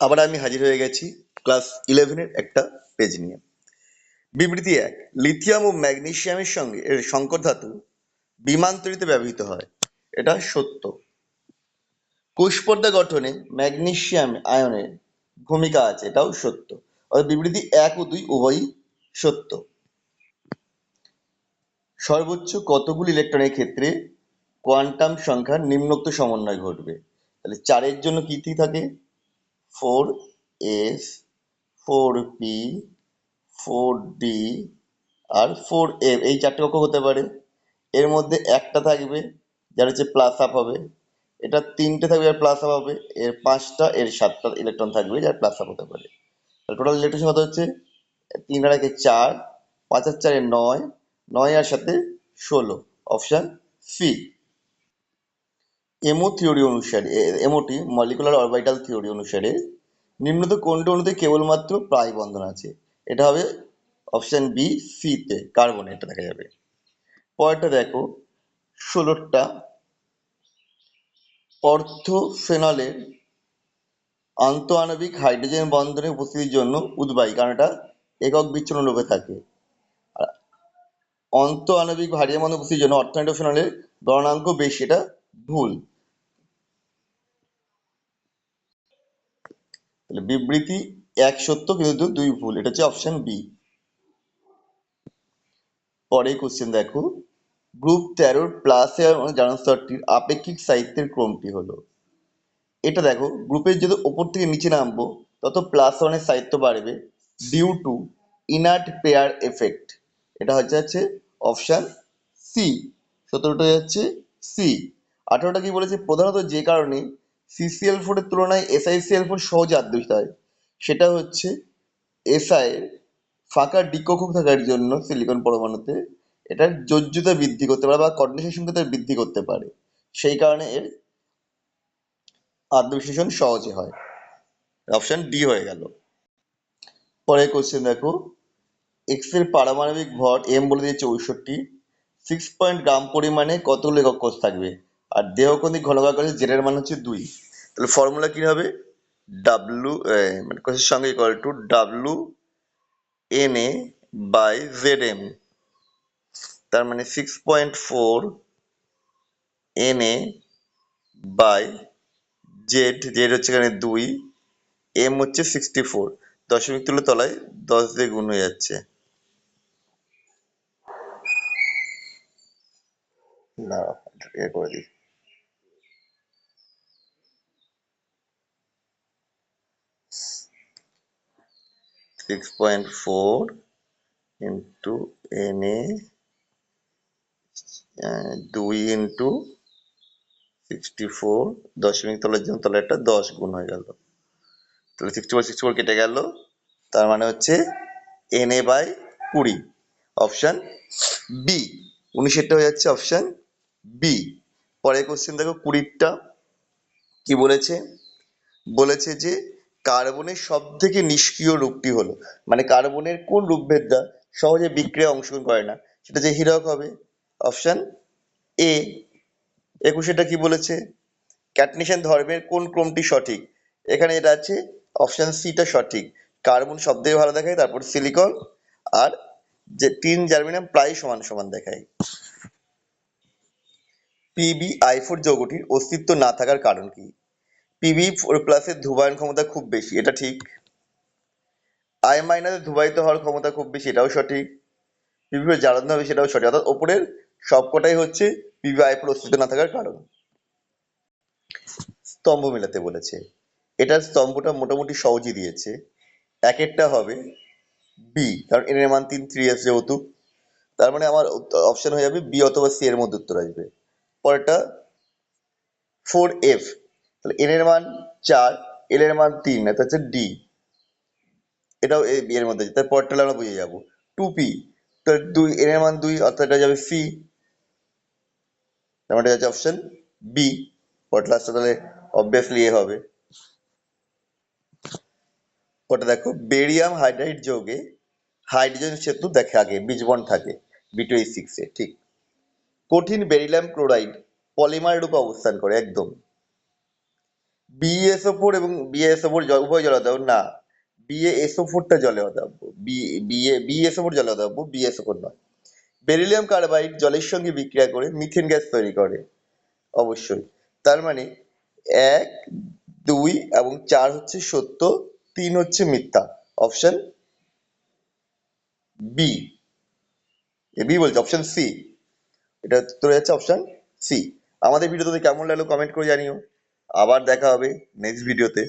আবার আমি হাজির হয়ে গেছি ক্লাস 11-এর একটা পেজ নিয়ে। বিবৃতি 1, লিথিয়াম ও ম্যাগনেসিয়ামের সঙ্গে এর সংকর ধাতু বিমান তৈরিতে ব্যবহৃত হয়। এটা সত্য। কোষপর্দা গঠনে ম্যাগনেসিয়াম আয়নের ভূমিকা আছে, এটাও সত্য। অর্থাৎ বিবৃতি 1 ও 2 উভয়ই সত্য। সর্বোচ্চ কতগুলি ইলেকট্রনের ক্ষেত্রে কোয়ান্টাম সংখ্যার নিম্নোক্ত সমন্বয় ঘটবে? তাহলে 4-এর জন্য কি কি থাকে? 4s, 4p, 4d আর 4f, এই 4টে কক্ষ হতে পারে। এর মধ্যে একটা থাকবে যার হচ্ছে প্লাস আপ হবে, এটা 3টে থাকবে যার প্লাস আপ হবে, এর 5টা, এর 7টা ইলেকট্রন থাকবে যার প্লাস আপ হতে পারে। টোটাল ইলেকট্রন সংখ্যা হচ্ছে 3 আর 1 4, 5 আর 4 9, 9 আর 7 16, অপশন সি। এমও থিওরি অনুসারে, এমওটি মলিকুলার অরবিটাল থিওরি অনুসারে নিম্নত কোনটি অণুতে কেবলমাত্র প্রায় বন্ধন আছে? এটা হবে অপশন বি, সি তে, কার্বন, এটা দেখা যাবে। পরেরটা দেখো, 16টা অর্থোফেনলের আন্তঃআণবিক হাইড্রোজেন বন্ধনের উপস্থিতির জন্য উদ্বায়ী, কারণ এটা একক বিচ্ছিন্ন রূপে থাকে। আর অন্তঃআণবিক হাইড্রোজেন বন্ধন উপস্থিতির জন্য অর্থোফেনলের গণনাঙ্ক বেশি, এটা ভুল। তাহলে বিবৃতি 1 সত্য কিন্তু 2 ভুল, এটা হচ্ছে অপশন বি। পরের কোশ্চেন দেখো, গ্রুপ 13 প্লাস জারণ স্তরটির আপেক্ষিক সাহিত্যের ক্রমটি হলো। এটা দেখো, গ্রুপের যত ওপর থেকে নিচে নামবো তত প্লাস ওয়ানের সাহিত্য বাড়বে due to inert pair effect. এটা হচ্ছে অপশন সি। 17টা যাচ্ছে সি। 18টা কি বলেছে? প্রধানত যে কারণে CCl4 এর তুলনায় SiCl4 সহজে আদ্যিত হয়, সেটা হচ্ছে এসআই এর ফাঁকা ডিকক্ষক থাকার জন্য সিলিকন পরমাণুতে এটার যোজ্যতা বৃদ্ধি করতে পারে বা কন্ডেনসেশন বৃদ্ধি করতে পারে, সেই কারণে এর আত্মবিশ্লেষণ সহজে হয়। অপশন ডি হয়ে গেল। পরের কোশ্চেন দেখো, এক্স এর পারমাণবিক ভর এম বলে দিয়েছে 64, 6 গ্রাম পরিমাণে কতগুলো একক কোষ থাকবে? আর দেহকণিক ঘনকাকারে জেড এর মান হচ্ছে 2। তাহলে ফর্মুলা কি হবে? ডাব্লু মানে কোষের সঙ্গে equal to WNA by ZM। তার মানে 6.4 NA বাই জেড, জেড হচ্ছে এখানে 2, এম হচ্ছে 64, দশমিক তুলে তলায় 10 দিয়ে গুণ হয়ে যাচ্ছে। না, এ করে দিই। 6.4 ইন্টু NA 2 ইন্টু 64, দশমিক তলার জন্য তলায় একটা 10 গুণ হয়ে গেল। তাহলে 64 কেটে গেল, তার মানে হচ্ছে NA বাই 20, অপশন বি। 19-এরটা হয়ে যাচ্ছে অপশন বি। পরের কোশ্চেন দেখো, 20টা কি বলেছে? বলেছে যে কার্বনের সব থেকে নিষ্ক্রিয় রূপটি হলো, মানে কার্বনের কোন রূপভেদটা সহজে বিক্রিয়ায় অংশগ্রহণ করে না, সেটা যে হীরক হবে, অপশন এ। 21-এটা কি বলেছে? ক্যাটনেশন ধর্মের কোন ক্রমটি সঠিক? এখানে এটা আছে অপশন সিটা সঠিক। কার্বন সব থেকে ভালো দেখায়, তারপর সিলিকন, আর যে টিন জার্মেনিয়াম প্রায় সমান সমান দেখায়। PbI4 যৌগটির অস্তিত্ব না থাকার কারণ কি? Pb4+ এর ধ্রুবায়ন ক্ষমতা খুব বেশি, এটা ঠিক। I- এর ধ্রুবায়িত হওয়ার ক্ষমতা খুব বেশি, এটাও সঠিক। Pb4 জ্বালানি হবে, সেটাও সঠিক। অর্থাৎ ওপরের সবকটাই হচ্ছে PbI4 অস্তিত্ব না থাকার কারণ। স্তম্ভ মেলাতে বলেছে, এটার স্তম্ভটা মোটামুটি সহজই দিয়েছে। একেরটা হবে বি, কারণ এন এর মান 3, 3s যেহেতু, তার মানে আমার অপশন হয়ে যাবে বি অথবা সি এর মধ্যে উত্তর আসবে। পরেরটা 4f, তাহলে এন এর মান 4, এল এর মান 3, এটা হচ্ছে ডি, এটাও এ বি এর মধ্যে। তার পরেরটা আমরা বুঝে যাবো 2p, তো 2, এন এর মান 2, অর্থাৎ এটা যাবে সি, তার মানে এটা হচ্ছে অপশন বি। পরেরটা লাস্টটা তাহলে অবভিয়াসলি এ হবে। ওটা দেখো, বেরিয়াম হাইড্রাইড যৌগে হাইড্রোজেন সেতু দেখে আগে বীজ বন্ড থাকে B2H6 এ, ঠিক। কঠিন বেরিলিয়াম ক্লোরাইড পলিমার রূপে অবস্থান করে, একদম। BaSO4 এবং BaSO4 উভয় জলে অধাব্য না, BaSO4টা জলে অধাব্য, BaSO4 জলে অধাব্য, BaSO4 নয়। বেরিলিয়াম কার্বাইড জলের সঙ্গে বিক্রিয়া করে মিথেন গ্যাস তৈরি করে, অবশ্যই। তার মানে 1, 2 এবং 4 হচ্ছে সত্য, 3 হচ্ছে মিথ্যা। অপশন বি, বি বলছে, অপশন সি, এটা উত্তর হচ্ছে অপশন সি। আমাদের ভিডিও তোদের কেমন লাগলো কমেন্ট করে জানিও। আবার দেখা হবে নেক্সট ভিডিওতে।